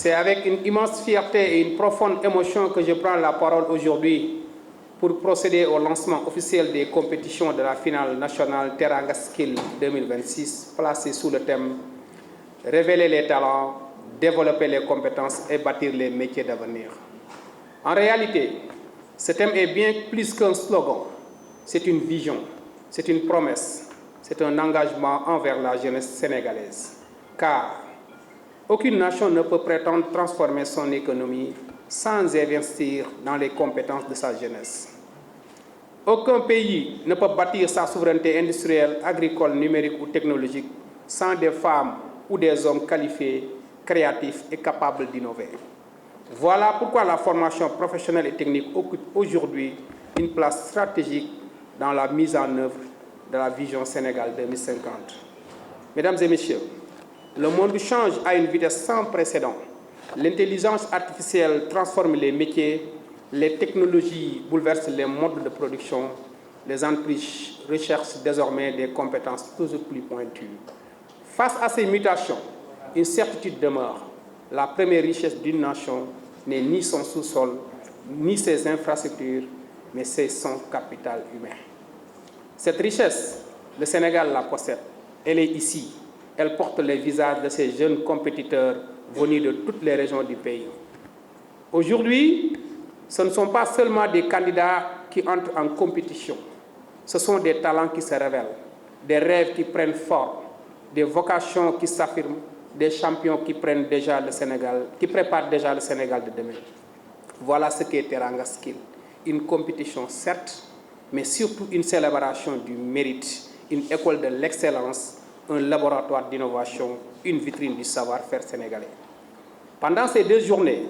C'est avec une immense fierté et une profonde émotion que je prends la parole aujourd'hui pour procéder au lancement officiel des compétitions de la finale nationale Teranga Skill 2026, placée sous le thème « Révéler les talents, développer les compétences et bâtir les métiers d'avenir ». En réalité, ce thème est bien plus qu'un slogan, c'est une vision, c'est une promesse, c'est un engagement envers la jeunesse sénégalaise. Car aucune nation ne peut prétendre transformer son économie sans investir dans les compétences de sa jeunesse. Aucun pays ne peut bâtir sa souveraineté industrielle, agricole, numérique ou technologique sans des femmes ou des hommes qualifiés, créatifs et capables d'innover. Voilà pourquoi la formation professionnelle et technique occupe aujourd'hui une place stratégique dans la mise en œuvre de la vision Sénégal 2050. Mesdames et messieurs, le monde change à une vitesse sans précédent. L'intelligence artificielle transforme les métiers, les technologies bouleversent les modes de production, les entreprises recherchent désormais des compétences toujours plus pointues. Face à ces mutations, une certitude demeure. La première richesse d'une nation n'est ni son sous-sol, ni ses infrastructures, mais c'est son capital humain. Cette richesse, le Sénégal la possède. Elle est ici. Elle porte les visages de ces jeunes compétiteurs venus de toutes les régions du pays. Aujourd'hui, ce ne sont pas seulement des candidats qui entrent en compétition. Ce sont des talents qui se révèlent, des rêves qui prennent forme, des vocations qui s'affirment, des champions qui prennent déjà le Sénégal, qui préparent déjà le Sénégal de demain. Voilà ce qu'est Teranga Skill. Une compétition certes, mais surtout une célébration du mérite, une école de l'excellence, un laboratoire d'innovation, une vitrine du savoir-faire sénégalais. Pendant ces 2 journées,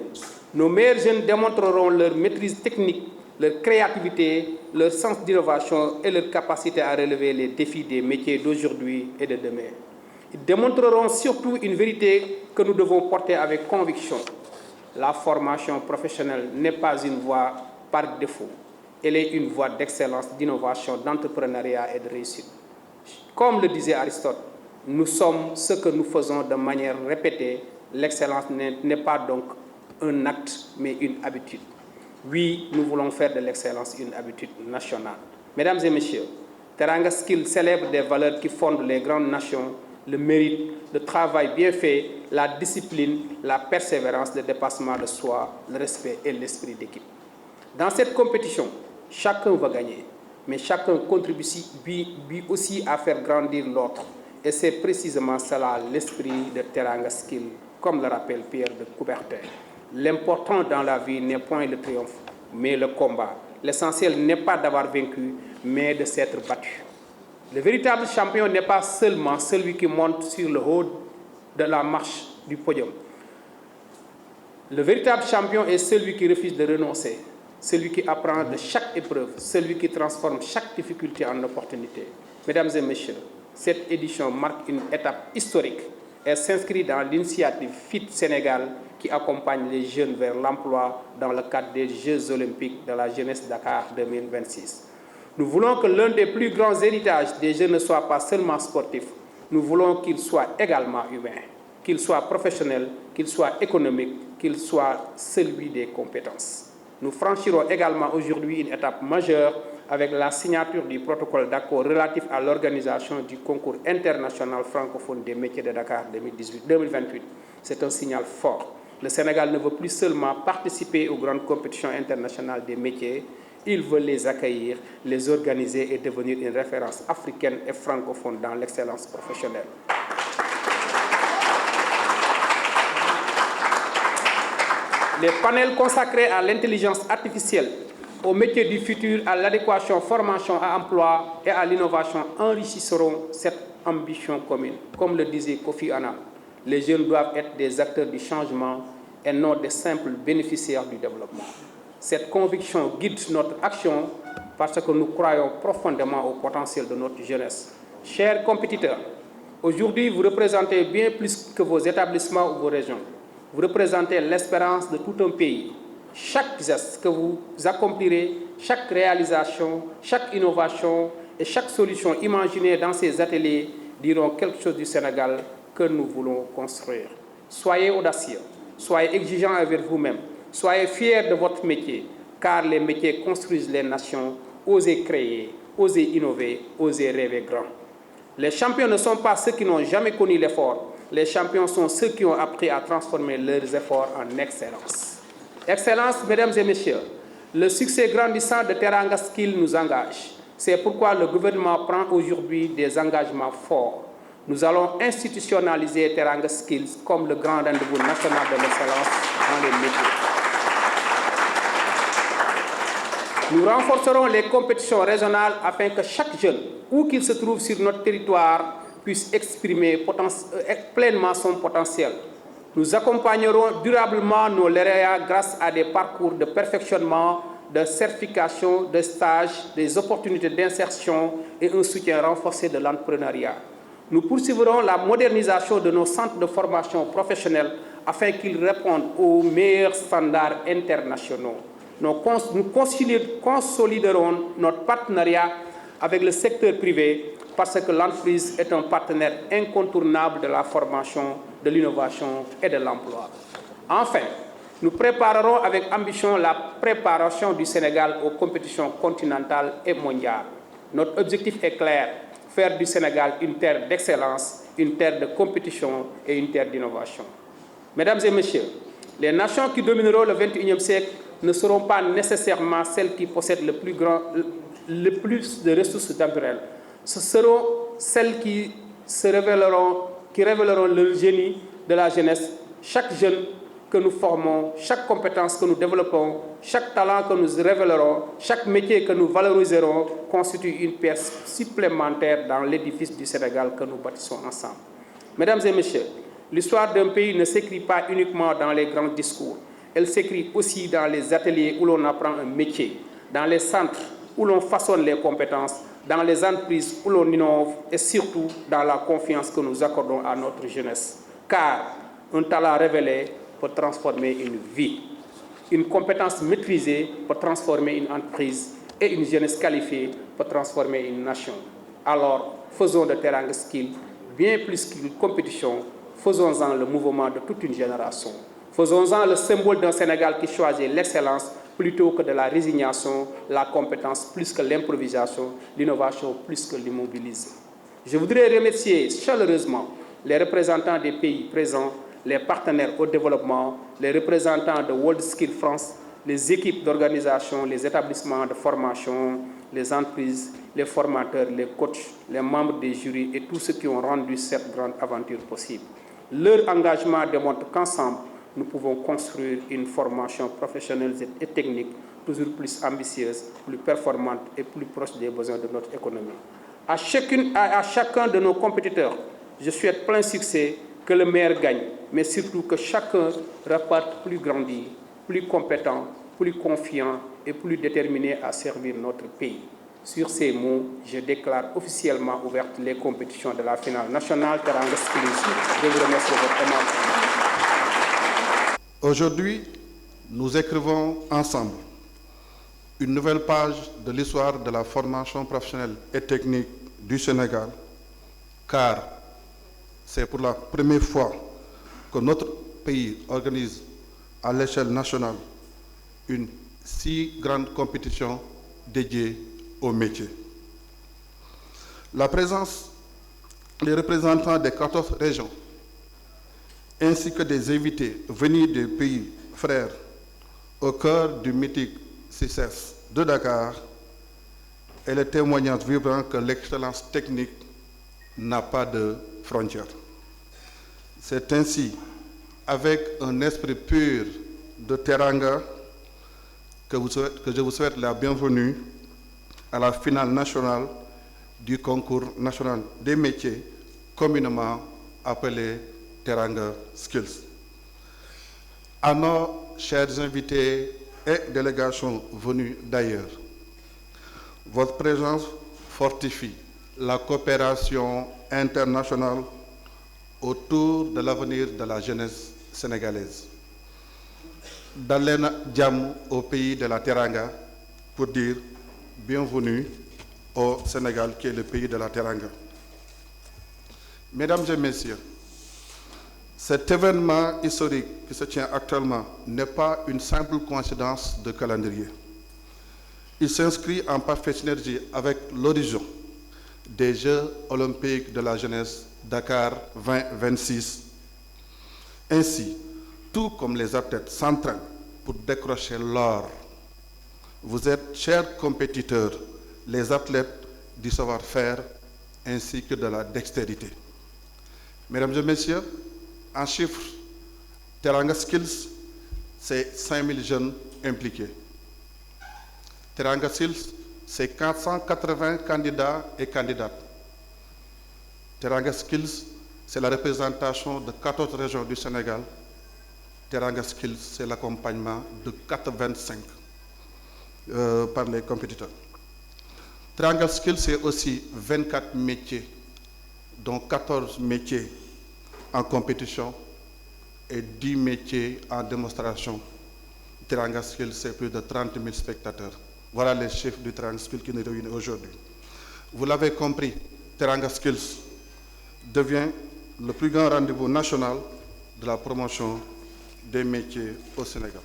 nos meilleurs jeunes démontreront leur maîtrise technique, leur créativité, leur sens d'innovation et leur capacité à relever les défis des métiers d'aujourd'hui et de demain. Ils démontreront surtout une vérité que nous devons porter avec conviction. La formation professionnelle n'est pas une voie par défaut. Elle est une voie d'excellence, d'innovation, d'entrepreneuriat et de réussite. Comme le disait Aristote, nous sommes ce que nous faisons de manière répétée. L'excellence n'est pas donc un acte, mais une habitude. Oui, nous voulons faire de l'excellence une habitude nationale. Mesdames et messieurs, Teranga Skill célèbre des valeurs qui fondent les grandes nations, le mérite, le travail bien fait, la discipline, la persévérance, le dépassement de soi, le respect et l'esprit d'équipe. Dans cette compétition, chacun va gagner, mais chacun contribue aussi à faire grandir l'autre. Et c'est précisément cela l'esprit de Teranga Skill, comme le rappelle Pierre de Coubertin. L'important dans la vie n'est point le triomphe, mais le combat. L'essentiel n'est pas d'avoir vaincu, mais de s'être battu. Le véritable champion n'est pas seulement celui qui monte sur le haut de la marche du podium. Le véritable champion est celui qui refuse de renoncer, celui qui apprend de chaque épreuve, celui qui transforme chaque difficulté en opportunité. Mesdames et messieurs, cette édition marque une étape historique. Elle s'inscrit dans l'initiative FIT Sénégal qui accompagne les jeunes vers l'emploi dans le cadre des Jeux olympiques de la jeunesse Dakar 2026. Nous voulons que l'un des plus grands héritages des jeunes ne soit pas seulement sportif. Nous voulons qu'il soit également humain, qu'il soit professionnel, qu'il soit économique, qu'il soit celui des compétences. Nous franchirons également aujourd'hui une étape majeure avec la signature du protocole d'accord relatif à l'organisation du concours international francophone des métiers de Dakar 2028. C'est un signal fort. Le Sénégal ne veut plus seulement participer aux grandes compétitions internationales des métiers, il veut les accueillir, les organiser et devenir une référence africaine et francophone dans l'excellence professionnelle. Les panels consacrés à l'intelligence artificielle, aux métiers du futur, à l'adéquation, formation à emploi et à l'innovation enrichisseront cette ambition commune. Comme le disait Kofi Annan, les jeunes doivent être des acteurs du changement et non des simples bénéficiaires du développement. Cette conviction guide notre action parce que nous croyons profondément au potentiel de notre jeunesse. Chers compétiteurs, aujourd'hui vous représentez bien plus que vos établissements ou vos régions. Vous représentez l'espérance de tout un pays. Chaque geste que vous accomplirez, chaque réalisation, chaque innovation et chaque solution imaginée dans ces ateliers diront quelque chose du Sénégal que nous voulons construire. Soyez audacieux, soyez exigeants envers vous-même, soyez fiers de votre métier, car les métiers construisent les nations. Osez créer, osez innover, osez rêver grand. Les champions ne sont pas ceux qui n'ont jamais connu l'effort. Les champions sont ceux qui ont appris à transformer leurs efforts en excellence. Excellence, mesdames et messieurs, le succès grandissant de Teranga Skills nous engage. C'est pourquoi le gouvernement prend aujourd'hui des engagements forts. Nous allons institutionnaliser Teranga Skills comme le grand rendez-vous national de l'excellence dans les métiers. Nous renforcerons les compétitions régionales afin que chaque jeune, où qu'il se trouve sur notre territoire, puisse exprimer pleinement son potentiel. Nous accompagnerons durablement nos lauréats grâce à des parcours de perfectionnement, de certification, de stage, des opportunités d'insertion et un soutien renforcé de l'entrepreneuriat. Nous poursuivrons la modernisation de nos centres de formation professionnelle afin qu'ils répondent aux meilleurs standards internationaux. Nous consoliderons notre partenariat avec le secteur privé parce que l'entreprise est un partenaire incontournable de la formation, de l'innovation et de l'emploi. Enfin, nous préparerons avec ambition la préparation du Sénégal aux compétitions continentales et mondiales. Notre objectif est clair, faire du Sénégal une terre d'excellence, une terre de compétition et une terre d'innovation. Mesdames et messieurs, les nations qui domineront le XXIe siècle ne seront pas nécessairement celles qui possèdent le plus de ressources naturelles. Ce seront celles qui révéleront le génie de la jeunesse. Chaque jeune que nous formons, chaque compétence que nous développons, chaque talent que nous révélerons, chaque métier que nous valoriserons constitue une pièce supplémentaire dans l'édifice du Sénégal que nous bâtissons ensemble. Mesdames et messieurs, l'histoire d'un pays ne s'écrit pas uniquement dans les grands discours. Elle s'écrit aussi dans les ateliers où l'on apprend un métier, dans les centres où l'on façonne les compétences, dans les entreprises où l'on innove et surtout dans la confiance que nous accordons à notre jeunesse. Car un talent révélé peut transformer une vie. Une compétence maîtrisée peut transformer une entreprise et une jeunesse qualifiée peut transformer une nation. Alors, faisons de Teranga Skills bien plus qu'une compétition, faisons-en le mouvement de toute une génération. Faisons-en le symbole d'un Sénégal qui choisit l'excellence plutôt que de la résignation, la compétence plus que l'improvisation, l'innovation plus que l'immobilisme. Je voudrais remercier chaleureusement les représentants des pays présents, les partenaires au développement, les représentants de World Skills France, les équipes d'organisation, les établissements de formation, les entreprises, les formateurs, les coachs, les membres des jurys et tous ceux qui ont rendu cette grande aventure possible. Leur engagement démontre qu'ensemble, nous pouvons construire une formation professionnelle et technique toujours plus ambitieuse, plus performante et plus proche des besoins de notre économie. À chacun de nos compétiteurs, je souhaite plein succès, que le meilleur gagne, mais surtout que chacun reparte plus grandi, plus compétent, plus confiant et plus déterminé à servir notre pays. Sur ces mots, je déclare officiellement ouvertes les compétitions de la finale nationale Teranga Skills. Je vous remercie de votre attention. Aujourd'hui, nous écrivons ensemble une nouvelle page de l'histoire de la formation professionnelle et technique du Sénégal, car c'est pour la première fois que notre pays organise à l'échelle nationale une si grande compétition dédiée au métier. La présence des représentants des 14 régions ainsi que des invités venus des pays frères au cœur du mythique CICES de Dakar est le témoignage vibrant que l'excellence technique n'a pas de frontières. C'est ainsi, avec un esprit pur de Teranga, que je vous souhaite la bienvenue à la finale nationale du concours national des métiers, communément appelé Teranga Skills. À nos chers invités et délégations venues d'ailleurs, votre présence fortifie la coopération internationale autour de l'avenir de la jeunesse sénégalaise. Dalena Djam au pays de la Teranga pour dire bienvenue au Sénégal qui est le pays de la Teranga. Mesdames et messieurs, Cet événement historique qui se tient actuellement n'est pas une simple coïncidence de calendrier. Il s'inscrit en parfaite synergie avec l'horizon des Jeux olympiques de la jeunesse Dakar 2026. Ainsi, tout comme les athlètes s'entraînent pour décrocher l'or, vous êtes, chers compétiteurs, les athlètes du savoir-faire ainsi que de la dextérité. Mesdames et messieurs, en chiffres, Teranga Skills, c'est 5000 jeunes impliqués. Teranga Skills, c'est 480 candidats et candidates. Teranga Skills, c'est la représentation de 14 régions du Sénégal. Teranga Skills, c'est l'accompagnement de 425 par les compétiteurs. Teranga Skills, c'est aussi 24 métiers, dont 14 métiers en compétition et 10 métiers en démonstration. Teranga Skills, c'est plus de 30 000 spectateurs. Voilà les chiffres du Teranga Skills qui nous réunissent aujourd'hui. Vous l'avez compris, Teranga Skills devient le plus grand rendez-vous national de la promotion des métiers au Sénégal.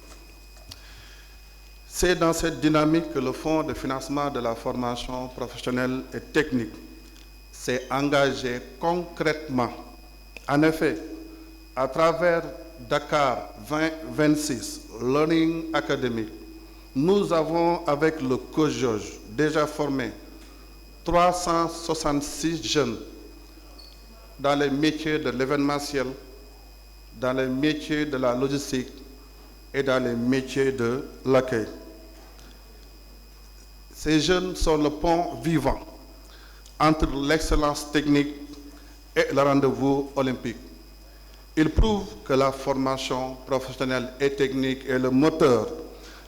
C'est dans cette dynamique que le Fonds de financement de la formation professionnelle et technique s'est engagé concrètement. En effet, à travers Dakar 2026 Learning Academy, nous avons, avec le COJOJ, déjà formé 366 jeunes dans les métiers de l'événementiel, dans les métiers de la logistique et dans les métiers de l'accueil. Ces jeunes sont le pont vivant entre l'excellence technique et le rendez-vous olympique. Ils prouvent que la formation professionnelle et technique est le moteur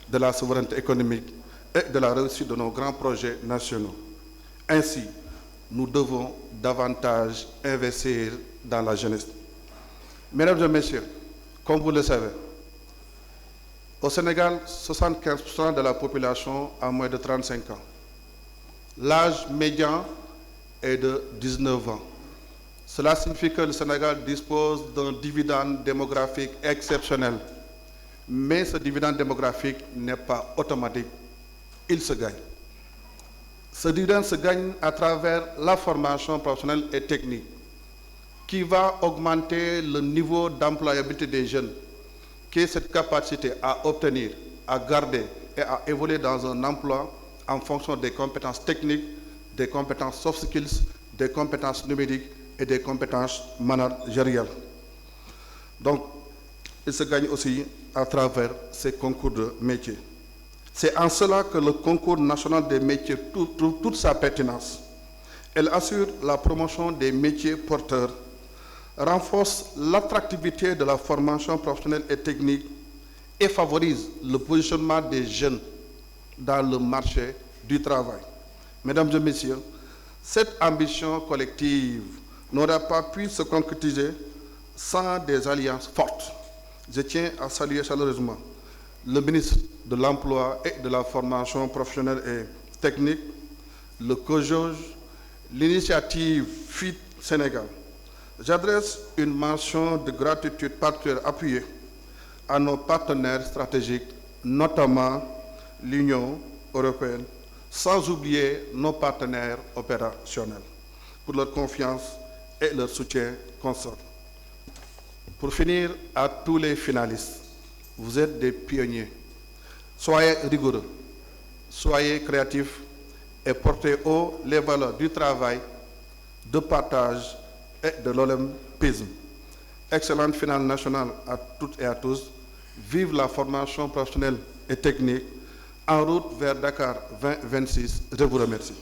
de la souveraineté économique et de la réussite de nos grands projets nationaux. Ainsi, nous devons davantage investir dans la jeunesse. Mesdames et messieurs, comme vous le savez, au Sénégal, 75% de la population a moins de 35 ans. L'âge médian est de 19 ans. Cela signifie que le Sénégal dispose d'un dividende démographique exceptionnel. Mais ce dividende démographique n'est pas automatique, il se gagne. Ce dividende se gagne à travers la formation professionnelle et technique qui va augmenter le niveau d'employabilité des jeunes, qui est cette capacité à obtenir, à garder et à évoluer dans un emploi en fonction des compétences techniques, des compétences soft skills, des compétences numériques et des compétences managériales. Donc, il se gagne aussi à travers ces concours de métiers. C'est en cela que le concours national des métiers trouve toute sa pertinence. Elle assure la promotion des métiers porteurs, renforce l'attractivité de la formation professionnelle et technique et favorise le positionnement des jeunes dans le marché du travail. Mesdames et messieurs, cette ambition collective n'aurait pas pu se concrétiser sans des alliances fortes. Je tiens à saluer chaleureusement le ministre de l'Emploi et de la Formation professionnelle et technique, le COJOJ, l'initiative FIT Sénégal. J'adresse une mention de gratitude particulière appuyée à nos partenaires stratégiques, notamment l'Union européenne, sans oublier nos partenaires opérationnels, pour leur confiance et leur soutien constant. Pour finir, à tous les finalistes, vous êtes des pionniers. Soyez rigoureux, soyez créatifs et portez haut les valeurs du travail, de partage et de l'olympisme. Excellente finale nationale à toutes et à tous. Vive la formation professionnelle et technique. En route vers Dakar 2026. Je vous remercie.